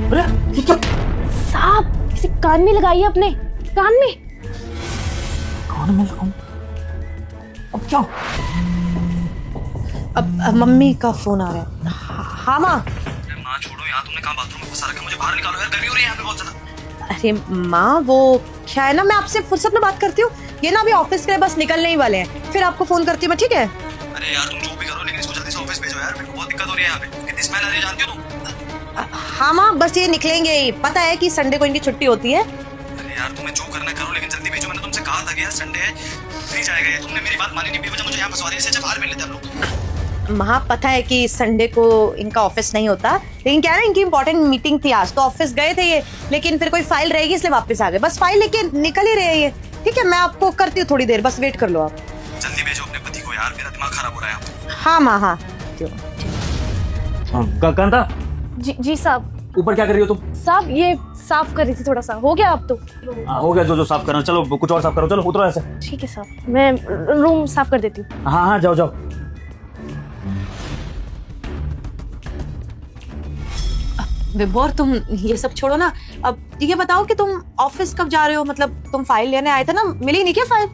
अरे ये क्या? सांप इसे कान में लगाइए, अपने कान में। कान में लगाऊं? अब क्या? अब मम्मी का फोन आ रहा है। हाँ माँ। माँ छोड़ो यार, तुमने कहा बाथरूम में घुसा रखा, मुझे बाहर निकालो यार, गर्मी हो रही है यहाँ पे बहुत ज्यादा। अरे माँ वो क्या है ना, मैं आपसे फुर्सत में बात करती हूँ। ये ना अभी ऑफिस के लिए बस निकलने ही वाले हैं, फिर आपको फोन करती हूँ मैं, ठीक है? अरे यार तुम जो भी करो लेकिन इसको जल्दी से ऑफिस भेजो यार, मेरे को बहुत दिक्कत हो रही है यहाँ पे। कितनी स्मेल आ रही है जानती हो तुम? हाँ माँ, बस ये निकलेंगे ही। पता है कि संडे को इनकी छुट्टी होती है। अरे यार तुम्हें जो करना करो लेकिन जल्दी भेजो, मैंने तुमसे कहा था कि यार संडे है, नहीं जाएगा ये। तुमने मेरी बात मानी नहीं, बेवजह मुझे यहाँ फंसवा दी। इससे अच्छा बाहर मिल लेते हम लोग। माँ पता है कि संडे को इनका ऑफिस नहीं होता, लेकिन क्या है ना, इनकी इंपॉर्टेंट मीटिंग थी आज, तो ऑफिस गए थे ये, लेकिन फिर कोई फाइल रहेगी इसलिए वापस आ गए। बस फाइल लेके निकल ही रहे हैं ये। ठीक है, मैं आपको करती हूँ थोड़ी देर, बस वेट कर लो आप। जल्दी भेजो अपने पति को यार, मेरा दिमाग खराब हो रहा है यहाँ पे। हाँ माँ हाँ। कांता, जी साहब। ऊपर क्या कर रही हो तुम? साहब ये साफ कर रही थी थोड़ा सा, हो गया अब तो? हो गया जो साफ करना। चलो कुछ और साफ करो, चलो उतरो ऐसे। ठीक है साहब, मैं रूम साफ कर देती हूँ। हाँ हाँ जाओ जाओ। विभोर तुम ये सब छोड़ो ना, अब ये बताओ कि तुम ऑफिस कब जा रहे हो? मतलब तुम फाइल लेने आए थे ना, मिली नहीं क्या फाइल?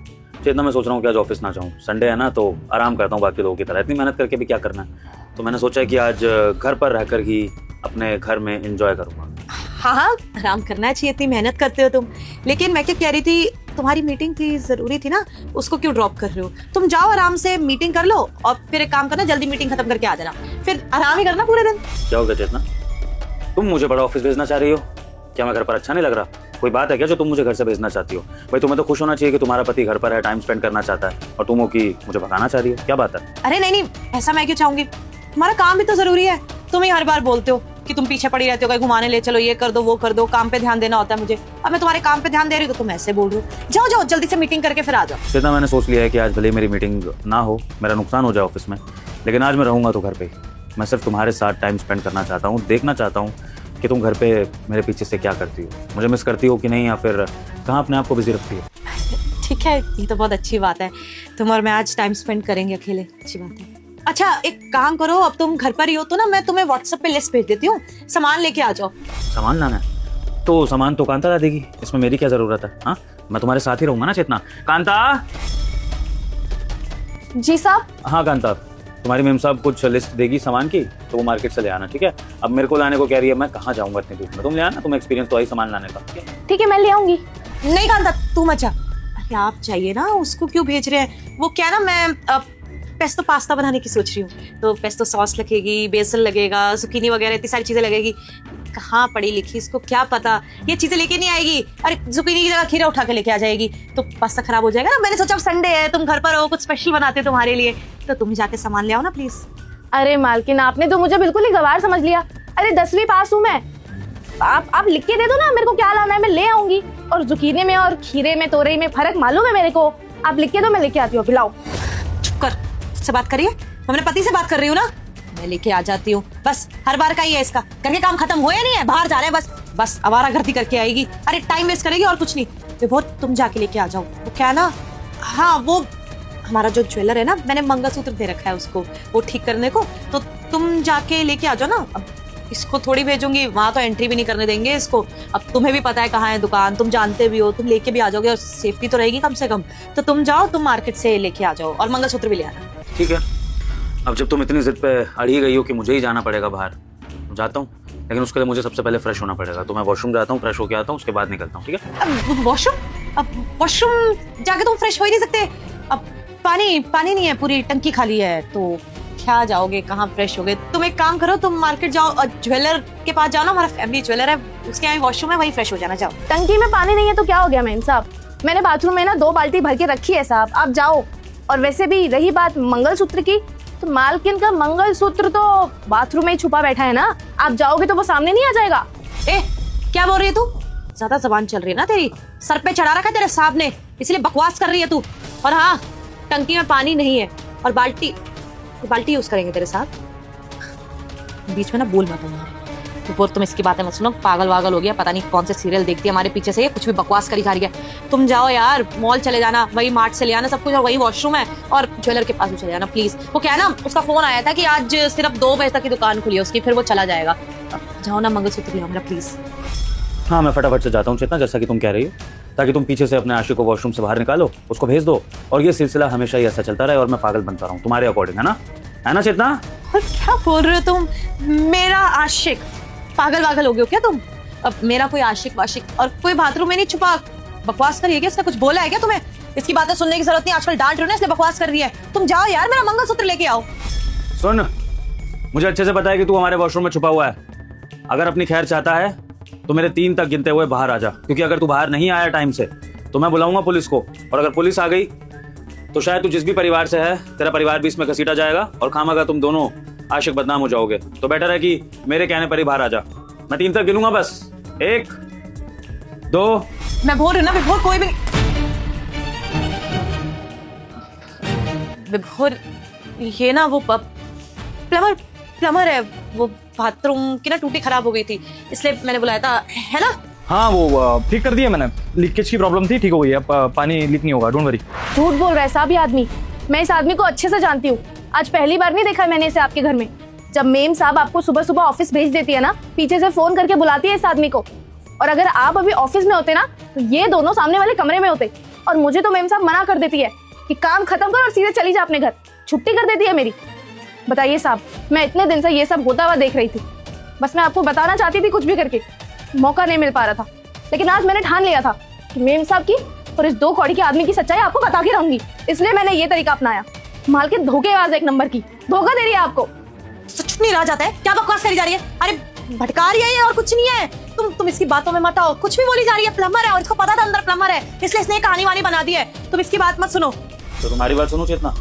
चेतना, मैं सोच रहा हूँ कि आज ऑफिस ना जाऊँ, संडे है ना, तो आराम करता हूँ बाकी लोगों की तरह। इतनी मेहनत करके भी क्या करना है, तो मैंने सोचा है कि आज घर पर रहकर ही अपने घर में एंजॉय करूंगा। हाँ हाँ, आराम करना चाहिए, इतनी मेहनत करते हो तुम। लेकिन मैं क्या कह रही थी, तुम्हारी मीटिंग थी, जरूरी थी ना, उसको क्यों ड्रॉप कर रहे हो? तुम जाओ आराम से मीटिंग कर लो और फिर एक काम करना, जल्दी मीटिंग खत्म करके आ जाना, फिर आराम ही करना पूरे दिन। क्या हो गया चेतना, तुम मुझे बड़ा ऑफिस भेजना चाह रही हो? क्या मैं घर पर अच्छा नहीं लग रहा? कोई बात है क्या जो तुम मुझे घर से भेजना चाहती हो? भाई तुम्हें तो खुश होना चाहिए कि तुम्हारा पति घर पर है, टाइम स्पेंड करना चाहता है, और तुम हो कि मुझे भगाना चाह रही हो। क्या बात है? अरे नहीं नहीं, ऐसा मैं क्यों चाहूंगी, तुम्हारा काम भी तो जरूरी है। तुम ही हर बार बोलते हो कि तुम पीछे पड़ी रहती हो, कहीं घुमाने ले चलो, ये कर दो वो कर दो, काम पे ध्यान देना होता है मुझे। अब मैं तुम्हारे काम पे ध्यान दे रही हूँ तो तुम ऐसे बोल रहे हो। जाओ जाओ जल्दी से मीटिंग करके फिर आ जाओ। चेतना, मैंने सोच लिया है कि आज भले मेरी मीटिंग ना हो, मेरा नुकसान हो जाए ऑफिस में, लेकिन आज मैं रहूंगा तो घर पे ही। मैं सिर्फ तुम्हारे साथ टाइम स्पेंड करना चाहता हूँ, देखना चाहता हूँ कि तुम घर पे मेरे पीछे से क्या करती हो, मुझे मिस करती हो कि नहीं, या फिर कहाँ अपने आप को बिजी रखती हो। ठीक है, ये तो बहुत अच्छी बात है, तुम और मैं आज टाइम स्पेंड करेंगे अकेले, अच्छी बात है। अच्छा एक काम करो, अब तुम घर पर ही हो तो ना, मैं तुम्हें व्हाट्सएप पे लिस्ट भेज देती हूँ, सामान लेके आ जाओ। सामान लाना है तो सामान तो कांता ला देगी, इसमें मेरी क्या जरूरत है? हाँ, मैं तुम्हारे साथ ही रहूंगा ना चेतना। कांता। जी साहब। हाँ कांता, तुम्हारी मेम साहब कुछ लिस्ट देगी सामान की, तो वो मार्केट से ले आना, ठीक है? अब मेरे को लाने को कह रही है, मैं कहाँ जाऊंगा इतनी दूर में, तुम ले आना, तुम एक्सपीरियंस तो आई सामान लाने का। ठीक है, मैं ले आऊंगी। नहीं कांता, तू मत जा। अरे आप चाहिए ना, उसको क्यों भेज रहे हैं? वो क्या ना, मैं पेस्टो पास्ता बनाने की सोच रही हूँ, तो पेस्टो सॉस लगेगी, बेसन लगेगा, zucchini वगैरह इतनी सारी चीजें लगेगी। कहाँ पढ़ी लिखी, इसको क्या पता, ये चीजें लेके नहीं आएगी। अरे zucchini की जगह खीरा उठा के लेके आ जाएगी, तो पास्ता खराब हो जाएगा ना। मैंने सोचा अब संडे है, तुम घर पर हो, कुछ स्पेशल बनाते हो तुम्हारे लिए, तो तुम ही जाके सामान ले आओ ना प्लीज। अरे मालकिन, आपने तो मुझे बिल्कुल ही गवार समझ लिया। अरे 10वीं पास हूँ मैं, आप लिख के दे दो ना, मेरे को क्या लाना है मैं ले आऊंगी। और जुकीनी में और खीरे में तोरई में फर्क मालूम है मेरे को, आप लिख के दो, मैं लेके आती हूँ। पिलाओ। चुप कर, से बात करिए, मैं अपने पति से बात कर रही हूँ ना, मैं लेके आ जाती हूँ। बस हर बार का ही है इसका, करके काम खत्म हुआ नहीं है, बाहर जा रहे हैं बस बस आवारागर्दी करके आएगी। अरे टाइम वेस्ट करेगी और कुछ नहीं। विभोर तुम जाके लेके आ जाओ। वो क्या ना, हाँ वो हमारा जो ज्वेलर है ना, मैंने मंगलसूत्र दे रखा है उसको वो ठीक करने को, तो तुम जाके लेके आ जाओ ना। अब इसको थोड़ी भेजूंगी, वहां तो एंट्री भी नहीं करने देंगे इसको। अब तुम्हें भी पता है कहाँ है दुकान, तुम जानते भी हो, तुम लेके भी आ जाओगे और सेफ्टी तो रहेगी कम से कम। तो तुम जाओ, तुम मार्केट से लेके आ जाओ और मंगलसूत्र भी ले आना। ठीक है, अब जब तुम इतनी जिद पे अड़ी गई हो कि मुझे ही जाना पड़ेगा बाहर, जाता हूँ, लेकिन उसके लिए मुझे सबसे पहले फ्रेश होना पड़ेगा। तो मैं वॉशरूम जाता हूँ, फ्रेश होके आता हूँ, उसके बाद निकलता हूँ, ठीक है? अब वॉशरूम जाके तुम फ्रेश हो ही नहीं सकते। अब पानी नहीं है, पूरी टंकी खाली है, तो क्या जाओगे, कहाँ फ्रेश होगे? तुम एक काम करो, तुम मार्केट जाओ और ज्वेलर के पास जाओ ना, हमारा फैमिली ज्वेलर है, उसके यहाँ वॉशरूम है, वहीं फ्रेश हो जाना। जाओ। टंकी में पानी नहीं है तो क्या हो गया मैम साहब, मैंने बाथरूम में ना 2 बाल्टी भर के रखी है साहब, आप जाओ। और वैसे भी रही बात मंगलसूत्र की, तो मालकिन का मंगलसूत्र तो बाथरूम में ही छुपा बैठा है ना, आप जाओगे तो वो सामने नहीं आ जाएगा। ए क्या बोल रही है तू? ज्यादा जबान चल रही है ना तेरी, सर पे चढ़ा रखा तेरे साहब ने, इसलिए बकवास कर रही है तू। और हाँ, टंकी में पानी नहीं है और बाल्टी यूज करेंगे तेरे साथ। बीच में ना बोल मत तो तुम इसकी बातें मत सुनो, पागल वागल हो गया, पता नहीं कौन से सीरियल देखती है हमारे पीछे से, कुछ भी बकवास करी जा रही है। तुम जाओ यार, मॉल चले जाना, वही मार्ट से ले आना सब कुछ, और वही वॉशरूम है, और ज्वेलर के पास भी चले जाना प्लीज। वो क्या है ना, उसका फोन आया था कि आज सिर्फ 2 बजे तक की दुकान खुली है उसकी, फिर वो चला जाएगा। जाओ ना मंगलसूत्र ले आओ मेरा प्लीज। हाँ मैं फटाफट से जाता हूँ चेतना, जैसा कि तुम कह रही हो, ताकि तुम पीछे से अपने आशिक को वॉशरूम से बाहर निकालो, उसको भेज दो और ये सिलसिला हमेशा ही ऐसा चलता रहे और मैं पागल बनता रहूँ तुम्हारे अकॉर्डिंग, है ना चेतना? और क्या बोल रहे हो तुम? मेरा आशिक? पागल वागल हो गए हो क्या तुम? अब मेरा कोई आशिक वाशिक और कोई बाथरूम में नहीं छुपा। बकवास करिए क्या? इसने कुछ बोला है क्या तुम्हें? इसकी बातें सुनने की जरूरत नहीं, आजकल डांट रही हो ना इसलिए बकवास कर रही है। तुम जाओ यार, मेरा मंगलसूत्र लेके आओ। सुन, मुझे अच्छे से पता है कि तू हमारे वॉशरूम में छुपा हुआ है। अगर अपनी खैर चाहता है तो मेरे 3 तक गिनते हुए बाहर आ जा, क्योंकि अगर तू बाहर नहीं आया टाइम से तो मैं बुलाऊंगा पुलिस को, और अगर पुलिस आ गई तो शायद तू जिस भी परिवार से है तेरा परिवार भी इसमें घसीटा जाएगा और खामखा तुम दोनों आशिक बदनाम हो जाओगे। तो बेटर है कि मेरे कहने पर ही बाहर आ जा। मैं 3 तक गिनूंगा, बस 1 2। मैं बोल रही हूँ ना विभोर, कोई भी विभोर ये ना वो प्लम्बर है, वो बाथरूम की ना टूटी खराब हो गई थी इसलिए मैंने बुलाया था, है ना? हाँ वो ठीक कर दिया मैंने, लीकेज की प्रॉब्लम थी, ठीक हो गई, अब पानी लीक नहीं होगा, डोंट वरी। झूठ बोल रहा है साहब ये आदमी। मैं इस आदमी को अच्छे से जानती हूँ, आज पहली बार नहीं देखा मैंने इसे आपके घर में। जब मेम साहब आपको सुबह सुबह ऑफिस भेज देती है ना, पीछे से फोन करके बुलाती है इस आदमी को, और अगर आप अभी ऑफिस में होते ना तो ये दोनों सामने वाले कमरे में होते, और मुझे तो मेम साहब मना कर देती है कि काम खत्म कर और सीधे चली जा अपने घर, छुट्टी कर देती है मेरी। बताइए साहब, मैं इतने दिन से ये सब होता हुआ देख रही थी, बस मैं आपको बताना चाहती थी कुछ भी करके, मौका नहीं मिल पा रहा था, लेकिन आज मैंने ठान लिया था कि मेम साहब की और इस 2 कौड़ी के आदमी की सच्चाई आपको बता के रहूंगी, इसलिए मैंने ये तरीका अपनाया। मालकिन धोखेबाज 1 नंबर की, धोखा दे रही है आपको। सच नहीं रहा जाता है, क्या बकवास करी जा रही है? अरे भटका रही है ये और कुछ नहीं है। तुम इसकी बातों में मत आओ, कुछ भी बोली जा रही है। प्लम्बर है और इसको पता था अंदर प्लम्बर है, इसलिए इसने कहानी वानी बना दी है। तुम इसकी बात मत सुनो। तो तुम्हारी बात सुनो चेतना,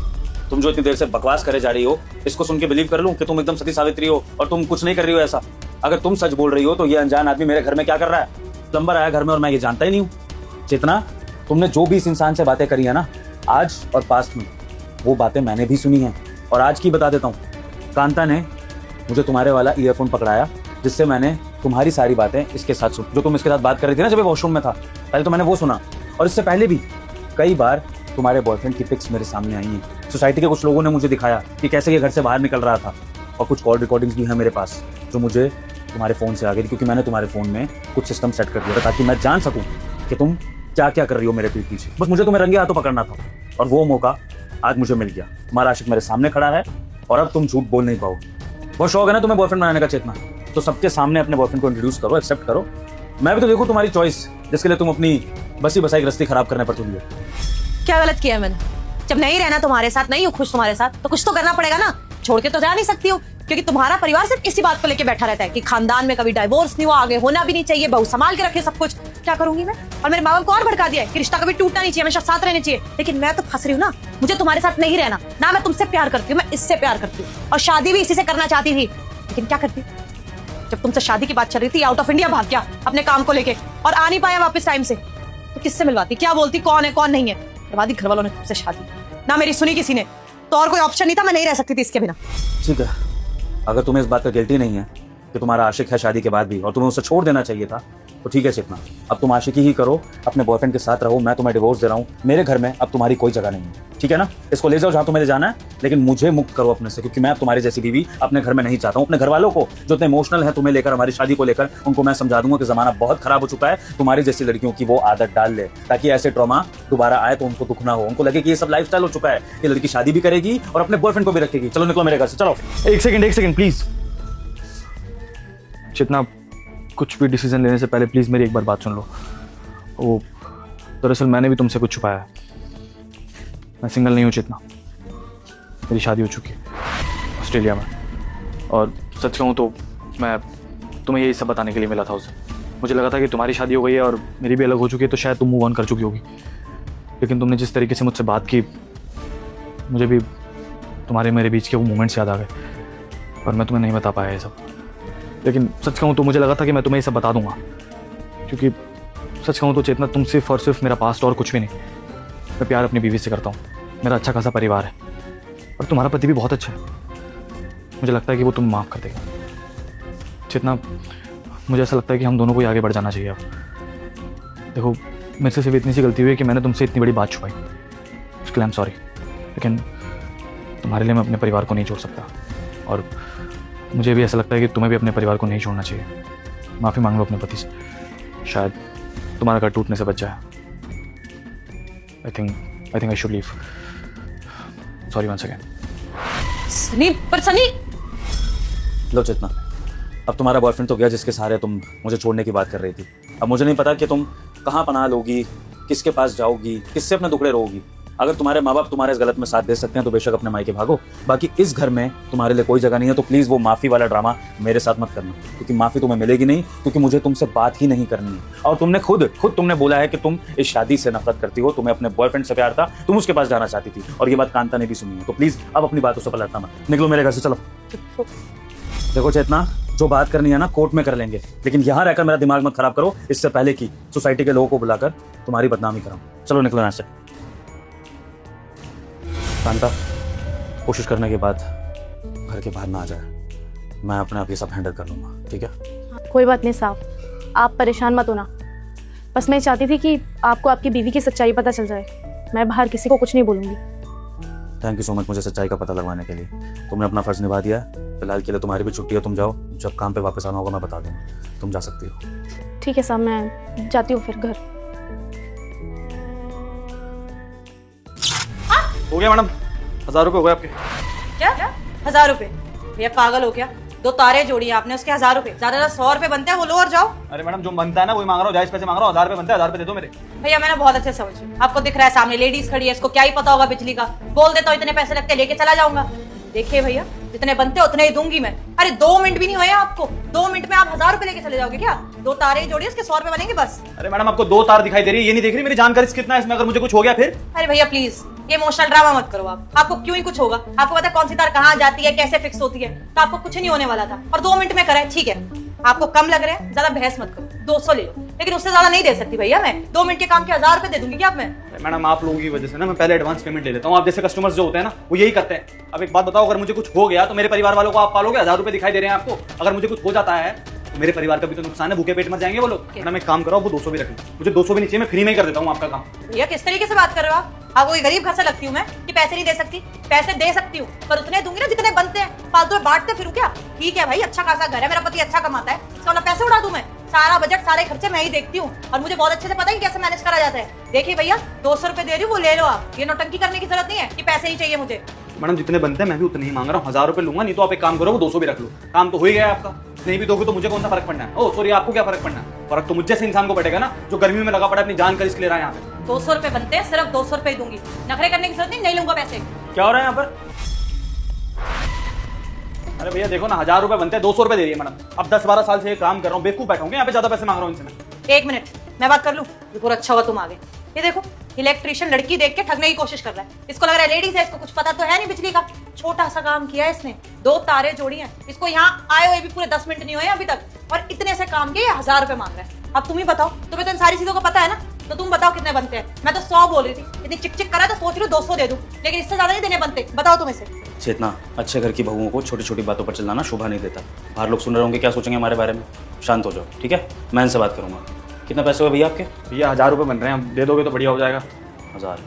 तुम जो इतनी देर से बकवास करे जा रही हो, इसको सुन के बिलीव कर लूं कि तुम एकदम सती सावित्री हो और तुम कुछ नहीं कर रही हो ऐसा? अगर तुम सच बोल रही हो तो ये अनजान आदमी मेरे घर में क्या कर रहा है? प्लम्बर आया घर में और मैं ये जानता ही नहीं हूँ। चेतना, तुमने जो भी इस इंसान से बातें करी है ना आज और पास्ट में, वो बातें मैंने भी सुनी हैं, और आज की बता देता हूँ। कांता ने मुझे तुम्हारे वाला ईयरफोन पकड़ाया, जिससे मैंने तुम्हारी सारी बातें इसके साथ सुन, जो तुम इसके साथ बात कर रही थी ना जब ये वॉशरूम में था, पहले तो मैंने वो सुना, और इससे पहले भी कई बार तुम्हारे बॉयफ्रेंड की पिक्स मेरे सामने आई हैं। सोसाइटी के कुछ लोगों ने मुझे दिखाया कि कैसे ये घर से बाहर निकल रहा था, और कुछ कॉल रिकॉर्डिंग्स भी हैं मेरे पास जो मुझे तुम्हारे फ़ोन से आ गई थी, क्योंकि मैंने तुम्हारे फ़ोन में कुछ सिस्टम सेट कर दिया था ताकि मैं जान सकूं कि तुम क्या क्या कर रही हो मेरे पीठ पीछे। बस मुझे तुम्हें रंगे हाथों पकड़ना था, और वो मौका आज मुझे मिल गया। तुम्हारा आशिक मेरे सामने खड़ा है और अब तुम झूठ बोल नहीं पाओगे। बहुत शौक है ना तुम्हें बॉयफ्रेंड बनाने का चेतना, तो सबके सामने अपने बॉयफ्रेंड को इंट्रोड्यूस करो, एक्सेप्ट करो। मैं भी तो देखूं तुम्हारी चॉइस, जिसके लिए तुम अपनी बसी बसाई गृहस्थी खराब करने पर तुली हो। क्या गलत किया मैंने? जब नहीं रहना तुम्हारे साथ, नहीं हूँ खुश तुम्हारे साथ, तो कुछ तो करना पड़ेगा ना। छोड़ के तो जा नहीं सकती हूँ, क्योंकि तुम्हारा परिवार सिर्फ इसी बात को लेके बैठा रहता है कि खानदान में कभी डाइवोर्स नहीं हुआ, आगे होना भी नहीं चाहिए, बहू संभाल के रखे सब कुछ। क्या करूंगी मैं? और मेरे माँ बाप को और भड़का दिया है कि रिश्ता कभी टूटना नहीं चाहिए, हमेशा साथ रहने चाहिए। लेकिन मैं तो फंस रही हूँ ना, मुझे तुम्हारे साथ नहीं रहना ना। मैं तुमसे प्यार करती हूँ, मैं इससे प्यार करती हूँ, और शादी भी इसी से करना चाहती थी। लेकिन क्या करती, जब तुमसे शादी की बात चल रही थी, आउट ऑफ इंडिया भाग गया अपने काम को लेके और आ नहीं पाया वापस टाइम से, तो किससे मिलवाती, क्या बोलती, कौन है कौन नहीं है? करवादी घर वालों ने तुमसे शादी, ना मेरी सुनी किसी ने, तो और कोई ऑप्शन नहीं था, मैं नहीं रह सकती थी इसके बिना। ठीक है, अगर तुम्हें इस बात का गिल्टी नहीं है कि तुम्हारा आशिक है शादी के बाद भी और तुम्हें उसे छोड़ देना चाहिए था, तो ठीक है चेतना, अब तुम आशिकी ही करो, अपने बॉयफ्रेंड के साथ रहो। मैं तुम्हें डिवोर्स दे रहा हूँ, मेरे घर में अब तुम्हारी कोई जगह नहीं है, ठीक है ना? इसको ले जाओ जहाँ तुम्हें ले जाना है, लेकिन मुझे मुक्त करो अपने से, क्योंकि मैं अब तुम्हारी जैसी बीवी अपने घर में नहीं चाहता हूँ। अपने घर वालों को जो इतने इमोशनल है तुम्हें लेकर, हमारी शादी को लेकर, उनको मैं समझा दूंगा कि जमाना बहुत खराब हो चुका है, तुम्हारी जैसी लड़कियों की वो आदत डाल ले, ताकि ऐसे ट्रॉमा दोबारा आए तो उनको दुख ना हो, उनको लगे कि ये सब लाइफस्टाइल हो चुका है, ये लड़की शादी भी करेगी और अपने बॉयफ्रेंड को भी रखेगी। चलो निकलो मेरे घर से, चलो। एक सेकंड प्लीज। चेतना, कुछ भी डिसीजन लेने से पहले प्लीज़ मेरी एक बार बात सुन लो। वो दरअसल मैंने भी तुमसे कुछ छुपाया है। मैं सिंगल नहीं हूँ चेतना, मेरी शादी हो चुकी है ऑस्ट्रेलिया में, और सच कहूँ तो मैं तुम्हें यही सब बताने के लिए मिला था उसे। मुझे लगा था कि तुम्हारी शादी हो गई है और मेरी भी अलग हो चुकी है, तो शायद तुम मूव ऑन कर चुकी होगी, लेकिन तुमने जिस तरीके से मुझसे बात की, मुझे भी तुम्हारे मेरे बीच के वो मोमेंट्स याद आ गए, और मैं तुम्हें नहीं बता पाया ये सब। लेकिन सच कहूँ तो मुझे लगा था कि मैं तुम्हें ये सब बता दूंगा, क्योंकि सच कहूँ तो चेतना, तुम सिर्फ और सिर्फ मेरा पास्ट और कुछ भी नहीं। मैं प्यार अपनी बीवी से करता हूँ, मेरा अच्छा खासा परिवार है, और तुम्हारा पति भी बहुत अच्छा है। मुझे लगता है कि वो तुम माफ़ कर देगा चेतना। मुझे ऐसा लगता है कि हम दोनों को ही आगे बढ़ जाना चाहिए अब। देखो, मेरे से सिर्फ इतनी सी गलती हुई है कि मैंने तुमसे इतनी बड़ी बात छुपाई, उसके लिए आई एम सॉरी, लेकिन तुम्हारे लिए मैं अपने परिवार को नहीं छोड़ सकता, और मुझे भी ऐसा लगता है कि तुम्हें भी अपने परिवार को नहीं छोड़ना चाहिए। माफ़ी मांग लो अपने पति से, शायद तुम्हारा घर टूटने से बच जाए। I think I should leave. Sorry once again. Sunny, पर सनी, लो चेतना, अब तुम्हारा बॉयफ्रेंड तो गया जिसके सहारे तुम मुझे छोड़ने की बात कर रही थी। अब मुझे नहीं पता कि तुम कहाँ पनाह लोगी, किसके पास जाओगी, किससे अपने दुखड़े रोगी। अगर तुम्हारे माँ बाप तुम्हारे इस गलत में साथ दे सकते हैं तो बेशक अपने मायके भागो, बाकी इस घर में तुम्हारे लिए कोई जगह नहीं है। तो प्लीज़ वो माफ़ी वाला ड्रामा मेरे साथ मत करना, क्योंकि माफ़ी तुम्हें मिलेगी नहीं, क्योंकि मुझे तुमसे बात ही नहीं करनी है। और तुमने खुद तुमने बोला है कि तुम इस शादी से नफरत करती हो, तुम्हें अपने बॉयफ्रेंड से प्यार था, तुम उसके पास जाना चाहती थी, और ये बात कांता ने भी सुनी है। तो प्लीज़ अब अपनी बातों से पलटना मत, निकलो मेरे घर से, चलो। देखो चेतना, जो बात करनी है ना कोर्ट में कर लेंगे, लेकिन यहाँ रहकर मेरा दिमाग मत खराब करो, इससे पहले कि सोसाइटी के लोगों को बुलाकर तुम्हारी बदनामी कराऊं। चलो निकलो यहाँ से। कांता, कोशिश करने के बाद घर के बाहर ना आ जाए, मैं अपने आप ये सब हैंडल कर लूँगा, ठीक है? कोई बात नहीं साहब, आप परेशान मत होना। बस मैं चाहती थी कि आपको आपकी बीवी की सच्चाई पता चल जाए। मैं बाहर किसी को कुछ नहीं बोलूँगी। थैंक यू सो मच मुझे सच्चाई का पता लगवाने के लिए। तुमने अपना फर्ज निभा दिया है। फिलहाल के लिए तुम्हारी भी छुट्टी है, तुम जाओ। जब काम पे वापस आना होगा मैं बता दूँगा, तुम जा सकती हो। ठीक है साहब, मैं जाती हूँ फिर घर। हो गया मैडम, 1000 रुपये हो गए आपके। क्या 1000 रुपए? भैया पागल हो क्या? 2 तारे जोड़ी आपने, उसके 1000 रुपए, ज्यादा 100 रुपए बनते हैं, वो लो और जाओ। अरे मैडम जो बनता है ना वही मांग रहा हूँ, जायज पैसे मांग रहा हूँ। 1000 रुपये बनता है, 1000 रुपये दे दो मेरे। भैया मैंने बहुत अच्छे समझ, आपको दिख रहा है सामने लेडीज खड़ी है, इसको क्या ही पता होगा बिजली का। बोल देता हूँ इतने पैसे लगते, लेके चला जाऊंगा। देखिए भैया, जितने बनते उतने ही दूंगी मैं। अरे 2 मिनट भी नहीं हुए आपको, 2 मिनट में आप 1000 रुपए लेके चले जाओगे क्या? 2 तारे ही जोड़िए, उसके 100 रुपए बनेंगे बस। अरे मैडम आपको 2 तार दिखाई दे रही है, ये नहीं देख रही मेरी जान का रिस्क कितना है इसमें, अगर मुझे कुछ हो गया फिर? अरे भैया प्लीज ये इमोशनल ड्रामा मत करो आप। आपको क्यों ही कुछ होगा? आपको पता है कौन सी तार कहाँ जाती है, कैसे फिक्स होती है, तो आपको कुछ नहीं होने वाला था। और 2 मिनट में करा है, ठीक है। आपको कम लग रहे हैं, ज्यादा बहस मत करो। 200 ले लो, लेकिन उससे ज्यादा नहीं दे सकती भैया मैं। 2 मिनट के काम के 1000 रुपए दे दूंगी क्या अब मैं? मैडम आप लोगों की वजह से ना मैं पहले एडवांस पेमेंट ले लेता हूँ। आप जैसे कस्टमर्स जो होते हैं ना वो यही करते हैं। अब एक बात बताओ, अगर मुझे कुछ हो गया तो मेरे परिवार वालों को आप पालोगे? 1000 रुपए दिखाई दे रहे हैं आपको, अगर मुझे कुछ हो जाता है तो मेरे परिवार का भी तो नुकसान है, भूखे पेट मर जाएंगे वो लोग। मैडम एक काम करो, वो 200 भी रख लो, मुझे 200 भी नहीं चाहिए, मैं फ्री में ही कर देता हूँ आपका काम। भैया किस तरीके से बात कर रहे हो आप? आपको कोई गरीब घर से लगती हूँ मैं कि पैसे नहीं दे सकती? पैसे दे सकती हूँ, पर उतने दूंगी ना जितने बनते हैं। फालतू में बांटते फिरूं क्या? ठीक है भाई, अच्छा खासा घर है, मेरा पति अच्छा कमाता है, इसका मतलब पैसे उड़ा दूं मैं? सारा बजट सारे खर्चे मैं ही देखती हूँ, और मुझे बहुत अच्छे से पता है कैसे मैनेज करा जाता है। देखिए भैया 200 रुपए दे रही हूँ, वो ले लो आप। ये नौटंकी करने की जरूरत नहीं है कि पैसे ही चाहिए मुझे। मैडम जितने बनते हैं मैं भी उतने ही मांग रहा हूँ, 1000 रुपए लूंगा। नहीं तो आप एक काम करो, वो 200 भी रख लो, काम तो हो ही गया आपका। नहीं भी दोगे तो मुझे कौन सा फर्क पड़ना है? ओ सॉरी, आपको क्या फर्क पड़ना है? फर्क तो मुझ जैसे इंसान को पड़ेगा ना, जो गर्मी में लगा पड़ा अपनी जान का रिस्क ले रहा है यहाँ पे। 200 रुपए बनते हैं, सिर्फ 200 रुपए ही दूंगी। नखरे करने की जरूरत नहीं लूंगा पैसे। क्या हो रहा है यहाँ पर? अरे भैया देखो ना, 1000 रुपए बनते हैं, 200 रुपए दे रही है मैडम। अब 10-12 साल से ये काम कर रहा हूँ, बेवकूफ बैठा हूँ यहाँ पे, ज्यादा पैसे मांग रहा हूँ इनसे मैं। 1 मिनट मैं बात कर लूं? बिल्कुल अच्छा हुआ तुम आ गए। ये देखो, इलेक्ट्रिशियन लड़की देख के ठगने की कोशिश कर रहा है। इसको लग रहा है लेडीज है, इसको कुछ पता तो है नहीं बिजली का। छोटा सा काम किया है इसने, 2 तारे जोड़ी हैं। इसको यहाँ आए हुए भी पूरे 10 मिनट नहीं हुए अभी तक, और इतने से काम के ये 1000 रुपए मांग रहा है। अब तुम ही बताओ, तुम्हें तो इन सारी चीजों का पता है ना, तो तुम बताओ कितने बनते हैं? मैं तो 100 बोल रही थी, इतनी चिक चिक करा तो सोच रही हूँ 200 दे दूं, लेकिन इससे ज्यादा नहीं देने बनते। बताओ तुम इसे। चेतना, अच्छे घर की बहुओं को छोटी छोटी बातों पर चिल्लाना शोभा नहीं देता। बाहर लोग सुन रहे होंगे, क्या सोचेंगे हमारे बारे में। शांत हो जाओ, ठीक है? मैं इनसे बात करूंगा। कितने पैसे हुए भैया आपके? भैया 1000 रुपए बन रहे हैं, दे दोगे तो बढ़िया हो जाएगा। 1000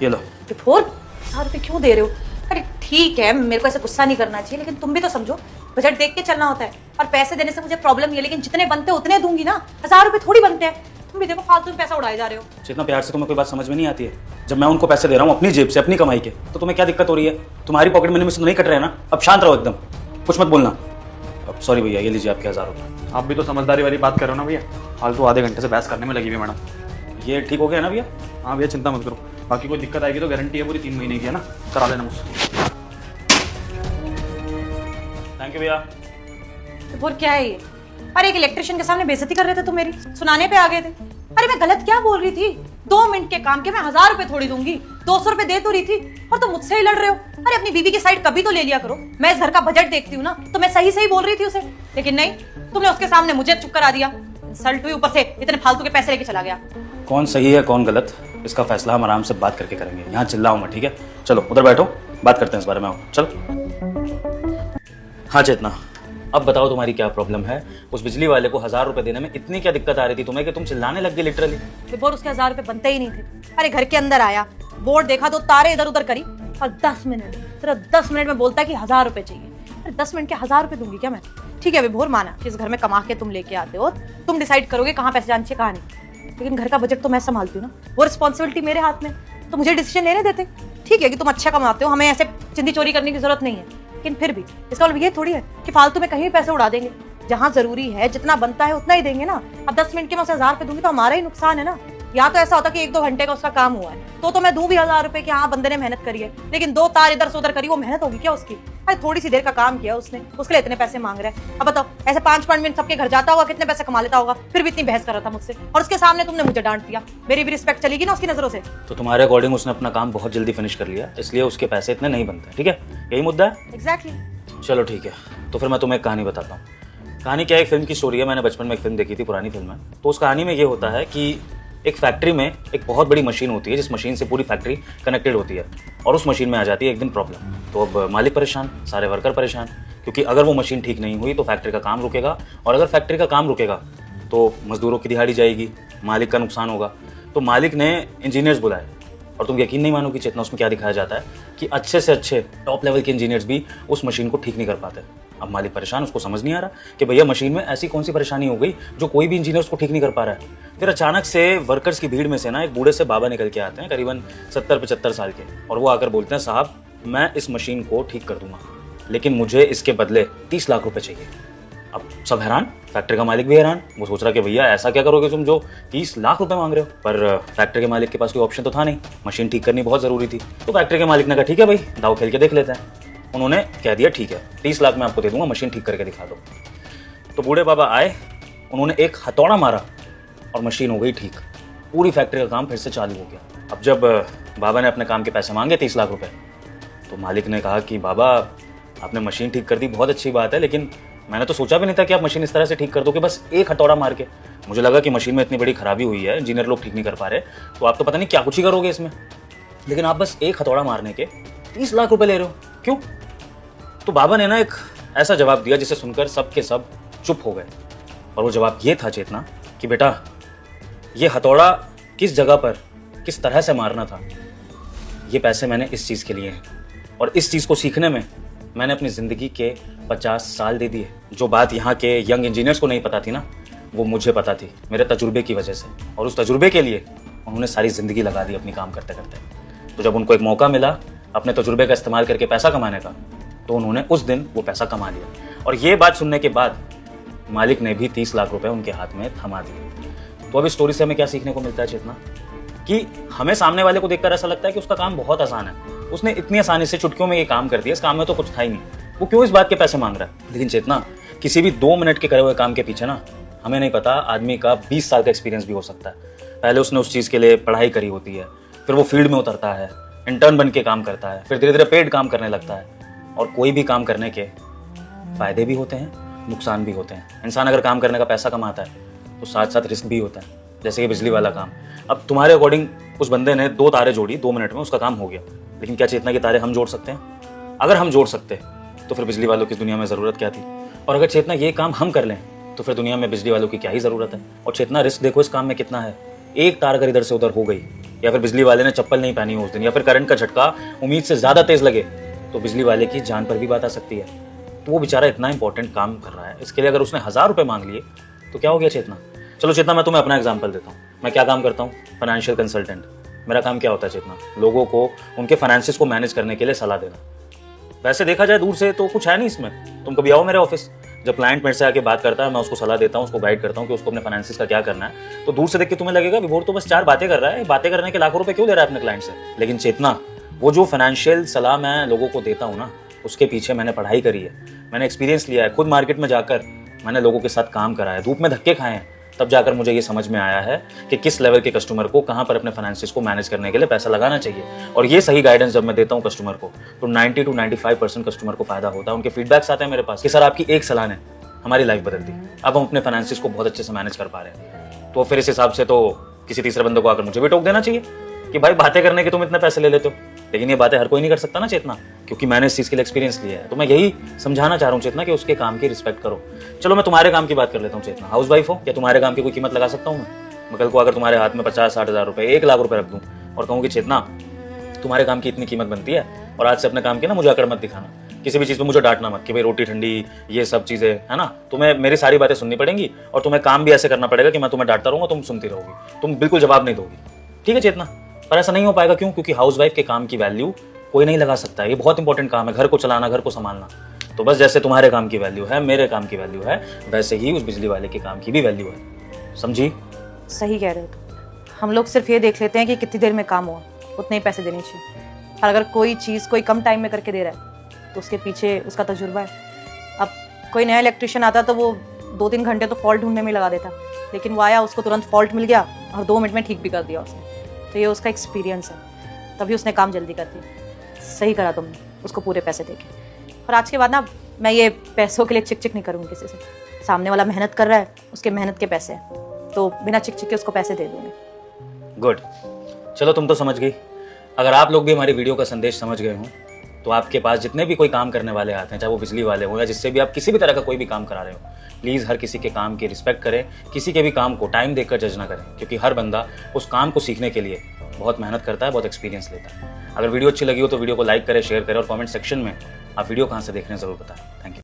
ये लो। 1000 रुपए क्यों दे रहे हो? अरे ठीक है, मेरे को ऐसे गुस्सा नहीं करना चाहिए, लेकिन तुम भी तो समझो, बजट देख के चलना होता है। और पैसे देने से मुझे प्रॉब्लम नहीं है, लेकिन जितने बनते उतने दूंगी ना। 1000 रुपए थोड़ी बनते हैं। तुम भी देखो फालतू में पैसा उड़ाए जा रहे हो। जितना प्यार से तुम्हें कोई बात समझ में नहीं आती है? जब मैं उनको पैसे दे रहा हूँ अपनी जेब से, अपनी कमाई के, तो तुम्हें क्या दिक्कत हो रही है? तुम्हारी पॉकेट मनी में से तो नहीं कट रहे हैं ना? अब शांत रहो, एकदम कुछ मत बोलना। अब सॉरी भैया, ये लीजिए आपके 1000 रुपये। आप भी तो समझदारी वाली बात कर रहे हो ना भैया, फालतू आधे घंटे से बहस करने में लगी हुई मैडम। ये ठीक हो गया ना भैया? हाँ भैया चिंता मत करो, बाकी कोई दिक्कत आएगी तो गारंटी है पूरी 3 महीने की है ना, करा लेना मुझसे। थैंक यू भैया। और क्या है ये? अरे एक इलेक्ट्रिशियन के सामने बेइज्जती कर रहे थे तुम मेरी, सुनाने पे आ गए थे। अरे मैं गलत क्या बोल रही थी? 2 मिनट के काम के मैं 1000 रुपए थोड़ी दूंगी, 200 रुपए दे तो रही थी, और तुम मुझसे ही लड़ रहे हो। अरे अपनी बीवी की साइड कभी तो ले लिया करो। मैं इस घर का बजट देखती हूँ ना, तो मैं सही सही बोल रही थी उसे, लेकिन नहीं, तुमने उसके सामने मुझे चुप करा दिया। इंसल्ट हुई, ऊपर से इतने फालतू के पैसे लेके चला गया। कौन सही है कौन गलत, इसका फैसला हम आराम से बात करके करेंगे। यहाँ चिल्लाओ मत, ठीक है? चलो उधर बैठो, बात करते हैं इस बारे में। आओ चलो। हाँ चेतना, अब बताओ तुम्हारी क्या प्रॉब्लम है? उस बिजली वाले को 1000 रुपए देने में इतनी क्या दिक्कत आ रही थी तुम्हें कि तुम चिल्लाने लग गए लिटरली? बिफोर उसके 1000 रुपए बनते ही नहीं थे। अरे घर के अंदर आया, बोर्ड देखा, 2 तारे इधर उधर करी, और 10 मिनट तेरा 10 मिनट में बोलता है कि 1000 रुपए चाहिए। अरे 10 मिनट के 1000 रुपए दूंगी क्या मैं? ठीक है विभोर, माना कि इस घर में कमा के तुम लेके आते हो, तुम डिसाइड करोगे कहाँ पैसे जाने चाहिए कहाँ नहीं, लेकिन घर का बजट तो मैं संभालती हूँ ना, वो रिस्पॉन्सिबिलिटी मेरे हाथ में, तो मुझे डिसीजन लेने देते। ठीक है कि तुम अच्छा कमाते हो, हमें ऐसे चिंदी चोरी करने की जरूरत नहीं है, लेकिन फिर भी इसका मतलब ये थोड़ी है कि फालतू में कहीं भी पैसे उड़ा देंगे। जहाँ जरूरी है, जितना बनता है उतना ही देंगे ना। अब 10 मिनट के मैं उसे 1000 रुपए दूंगी तो हमारा ही नुकसान है ना। या तो ऐसा होता कि 1-2 घंटे का उसका काम हुआ है तो मैं दूं भी 1000 रुपए कि हाँ बंदे ने मेहनत करी है, लेकिन 2 तार इधर से उधर करी, वो मेहनत होगी क्या उसकी? अरे थोड़ी सी देर का काम किया उसने, उसके लिए इतने पैसे मांग रहे हैं। अब बताओ, ऐसे 5-5 मिनट सबके घर जाता होगा, कितने पैसे कमा लेता होगा, फिर भी इतनी बहस कर रहा था मुझसे, और उसके सामने तुमने मुझे डांट दिया। मेरी भी रिस्पेक्ट चलेगी ना उसकी नजरों से। तो तुम्हारे अकॉर्डिंग उसने अपना काम बहुत जल्दी फिनिश कर लिया, इसलिए उसके पैसे इतने नहीं बनते, ठीक है? यही मुद्दा है? एग्जैक्टली। चलो ठीक है, तो फिर मैं तुम्हें एक कहानी बताता हूँ। कहानी क्या है, एक फिल्म की स्टोरी है। मैंने बचपन में एक फिल्म देखी थी, पुरानी फिल्म है। तो उस कहानी में ये होता है कि एक फैक्ट्री में एक बहुत बड़ी मशीन होती है, जिस मशीन से पूरी फैक्ट्री कनेक्टेड होती है, और उस मशीन में आ जाती है एक दिन प्रॉब्लम। तो अब मालिक परेशान, सारे वर्कर परेशान, क्योंकि अगर वो मशीन ठीक नहीं हुई तो फैक्ट्री का काम रुकेगा, और अगर फैक्ट्री का काम रुकेगा तो मजदूरों की दिहाड़ी जाएगी, मालिक का नुकसान होगा। तो मालिक ने इंजीनियर्स बुलाए, और तुम यकीन नहीं मानोगे चेतना, उसमें क्या दिखाया जाता है कि अच्छे से अच्छे टॉप लेवल के इंजीनियर्स भी उस मशीन को ठीक नहीं कर पाते। अब मालिक परेशान, उसको समझ नहीं आ रहा कि भैया मशीन में ऐसी कौन सी परेशानी हो गई जो कोई भी इंजीनियर उसको ठीक नहीं कर पा रहा है। फिर अचानक से वर्कर्स की भीड़ में से ना एक बूढ़े से बाबा निकल के आते हैं, करीबन 70-75 साल के, और वो आकर बोलते हैं, साहब मैं इस मशीन को ठीक कर दूंगा, लेकिन मुझे इसके बदले 30 लाख रुपए चाहिए। अब सब हैरान, फैक्ट्री का मालिक भी हैरान। वो सोच रहा कि भैया ऐसा क्या करोगे तुम जो 30 लाख रुपए मांग रहे हो? पर फैक्ट्री के मालिक के पास कोई ऑप्शन तो था नहीं, मशीन ठीक करनी बहुत जरूरी थी। तो फैक्ट्री के मालिक ने कहा ठीक है भाई, दाव खेल के देख लेते हैं। उन्होंने कह दिया ठीक है, 30 लाख मैं आपको दे दूंगा, मशीन ठीक करके दिखा दो। तो बूढ़े बाबा आए, उन्होंने एक हथौड़ा मारा और मशीन हो गई ठीक। पूरी फैक्ट्री का काम फिर से चालू हो गया। अब जब बाबा ने अपने काम के पैसे मांगे 30 लाख रुपए, तो मालिक ने कहा कि बाबा आपने मशीन ठीक कर दी, बहुत अच्छी बात है, लेकिन मैंने तो सोचा भी नहीं था कि आप मशीन इस तरह से ठीक कर दोगे, बस एक हथौड़ा मार के। मुझे लगा कि मशीन में इतनी बड़ी खराबी हुई है, इंजीनियर लोग ठीक नहीं कर पा रहे, तो आप तो पता नहीं क्या कुछ ही करोगे इसमें, लेकिन आप बस एक हथौड़ा मारने के 30 लाख रुपए ले रहे हो, क्यों? तो बाबा ने ना एक ऐसा जवाब दिया जिसे सुनकर सब के सब चुप हो गए। और वो जवाब ये था चेतना कि बेटा, ये हथौड़ा किस जगह पर किस तरह से मारना था, ये पैसे मैंने इस चीज़ के लिए हैं, और इस चीज़ को सीखने में मैंने अपनी ज़िंदगी के 50 साल दे दिए। जो बात यहाँ के यंग इंजीनियर्स को नहीं पता थी ना, वो मुझे पता थी मेरे तजुर्बे की वजह से, और उस तजुर्बे के लिए उन्होंने सारी ज़िंदगी लगा दी अपनी काम करते करते। तो जब उनको एक मौका मिला अपने तजुर्बे का इस्तेमाल करके पैसा कमाने का, तो उन्होंने उस दिन वो पैसा कमा लिया। और ये बात सुनने के बाद मालिक ने भी 30 लाख रुपए उनके हाथ में थमा दिए। तो अब इस स्टोरी से हमें क्या सीखने को मिलता है चेतना? कि हमें सामने वाले को देखकर ऐसा लगता है कि उसका काम बहुत आसान है, उसने इतनी आसानी से चुटकियों में ये काम कर दिया, इस काम में तो कुछ था ही नहीं, वो क्यों इस बात के पैसे मांग रहा है? लेकिन चेतना, किसी भी 2 मिनट के करे हुए काम के पीछे ना, हमें नहीं पता आदमी का 20 साल का एक्सपीरियंस भी हो सकता है। पहले उसने उस चीज़ के लिए पढ़ाई करी होती है, फिर वो फील्ड में उतरता है, इंटर्न बन के काम करता है, फिर धीरे धीरे पेड काम करने लगता है। और कोई भी काम करने के फायदे भी होते हैं, नुकसान भी होते हैं। इंसान अगर काम करने का पैसा कमाता है तो साथ साथ रिस्क भी होता है, जैसे कि बिजली वाला काम। अब तुम्हारे अकॉर्डिंग उस बंदे ने 2 तारे जोड़ी, 2 मिनट में उसका काम हो गया, लेकिन क्या चेतना के तारे हम जोड़ सकते हैं? अगर हम जोड़ सकते तो फिर बिजली वालों की दुनिया में ज़रूरत क्या थी? और अगर चेतना ये काम हम कर लें तो फिर दुनिया में बिजली वालों की क्या ही ज़रूरत है? और चेतना, रिस्क देखो इस काम में कितना है। एक तार अगर इधर से उधर हो गई, या फिर बिजली वाले ने चप्पल नहीं पहनी हो उस दिन, या फिर करंट का झटका उम्मीद से ज़्यादा तेज़ लगे, तो बिजली वाले की जान पर भी बात आ सकती है। तो वो बेचारा इतना इंपॉर्टेंट काम कर रहा है, इसके लिए अगर उसने 1000 रुपये मांग लिए तो क्या हो गया चेतना? चलो चेतना, मैं तुम्हें अपना एग्जांपल देता हूँ। मैं क्या काम करता हूँ? Financial consultant. मेरा काम क्या होता है चेतना? लोगों को उनके फाइनेंसिस को मैनेज करने के लिए सलाह देना। वैसे देखा जाए दूर से तो कुछ है नहीं इसमें। तुम कभी आओ मेरे ऑफिस, जब क्लाइंट मेरे से आके बात करता है, मैं उसको सलाह देता हूँ, उसको गाइड करता हूँ कि उसको अपने फाइनेंसिस का क्या करना है। तो दूर से देख के तुम्हें लगेगा विभोर तो बस 4 बातें कर रहा है, बातें करने के लाखों रुपए क्यों ले रहा है अपने क्लाइंट से? लेकिन चेतना, वो जो फाइनेंशियल सलाह मैं लोगों को देता हूँ ना, उसके पीछे मैंने पढ़ाई करी है, मैंने एक्सपीरियंस लिया है, खुद मार्केट में जाकर मैंने लोगों के साथ काम करा है, धूप में धक्के खाए हैं, तब जाकर मुझे ये समझ में आया है कि किस लेवल के कस्टमर को कहाँ पर अपने फाइनेंसिस को मैनेज करने के लिए पैसा लगाना चाहिए। और ये सही गाइडेंस जब मैं देता हूँ कस्टमर को, तो 90 to 95% कस्टमर को फायदा होता है। उनके फीडबैक्स आते हैं मेरे पास कि सर आपकी एक सलाह ने हमारी लाइफ बदल दी, अब हम अपने फाइनेंसिस को बहुत अच्छे से मैनेज कर पा रहे हैं। तो फिर इस हिसाब से तो किसी तीसरे बंदे को आकर मुझे भी टोक देना चाहिए कि भाई बातें करने के तुम इतने पैसे ले लेते हो। लेकिन ये बातें हर कोई नहीं कर सकता ना चेतना, क्योंकि मैंने इस चीज़ के लिए एक्सपीरियंस लिया है। तो मैं यही समझाना चाह रहा हूँ चेतना कि उसके काम की रिस्पेक्ट करो। चलो मैं तुम्हारे काम की बात कर लेता हूँ चेतना। हाउस वाइफ हो, क्या तुम्हारे काम की कोई कीमत लगा सकता हूँ मैं? कल को अगर तुम्हारे हाथ में 50-60 हज़ार रुपये, 1 लाख रुपये रख दूँ और कहूँ कि चेतना तुम्हारे काम की इतनी कीमत बनती है, और आज से अपने काम की ना मुझे अकड़ मत दिखाना, किसी भी चीज़ पे मुझे डांटना मत कि भाई रोटी ठंडी ये सब चीज़ें है ना, तुम्हें मेरी सारी बातें सुननी पड़ेंगी और तुम्हें काम भी ऐसे करना पड़ेगा कि मैं तुम्हें डांटता रहूँगा, तुम सुनती रहोगी, तुम बिल्कुल जवाब नहीं दोगी, ठीक है चेतना? पर ऐसा नहीं हो पाएगा, क्यों? क्योंकि हाउसवाइफ के काम की वैल्यू कोई नहीं लगा सकता है, ये बहुत इंपॉर्टेंट काम है, घर को चलाना, घर को संभालना। तो बस जैसे तुम्हारे काम की वैल्यू है, मेरे काम की वैल्यू है, वैसे ही उस बिजली वाले के काम की भी वैल्यू है, समझी? सही कह रहे हो तुम। हम लोग सिर्फ ये देख लेते हैं कि कितनी देर में काम हुआ, उतने ही पैसे देने चाहिए। और अगर कोई चीज़ कोई कम टाइम में करके दे रहा है तो उसके पीछे उसका तजुर्बा है। अब कोई नया इलेक्ट्रिशियन आता तो वो 2-3 घंटे तो फॉल्ट ढूंढने में लगा देता, लेकिन वो आया, उसको तुरंत फॉल्ट मिल गया और 2 मिनट में ठीक भी कर दिया उसने। तो ये उसका एक्सपीरियंस है, तभी उसने काम जल्दी कर दिया। सही करा तुमने उसको पूरे पैसे देके। और आज के बाद ना मैं ये पैसों के लिए चिक चिक नहीं करूँगी किसी से। सामने वाला मेहनत कर रहा है, उसके मेहनत के पैसे हैं, तो बिना चिक चिक के उसको पैसे दे दूँगी। गुड, चलो तुम तो समझ गई। अगर आप लोग भी हमारी वीडियो का संदेश समझ गए हों तो आपके पास जितने भी कोई काम करने वाले आते हैं, चाहे वो बिजली वाले हों या जिससे भी आप किसी भी तरह का कोई भी काम करा रहे हो, प्लीज़ हर किसी के काम की रिस्पेक्ट करें, किसी के भी काम को टाइम देखकर जज ना करें, क्योंकि हर बंदा उस काम को सीखने के लिए बहुत मेहनत करता है, बहुत एक्सपीरियंस लेता है। अगर वीडियो अच्छी लगी हो तो वीडियो को लाइक करें, शेयर करें और कमेंट सेक्शन में आप वीडियो कहाँ से देख रहे हैं ज़रूर बताएं। Thank you.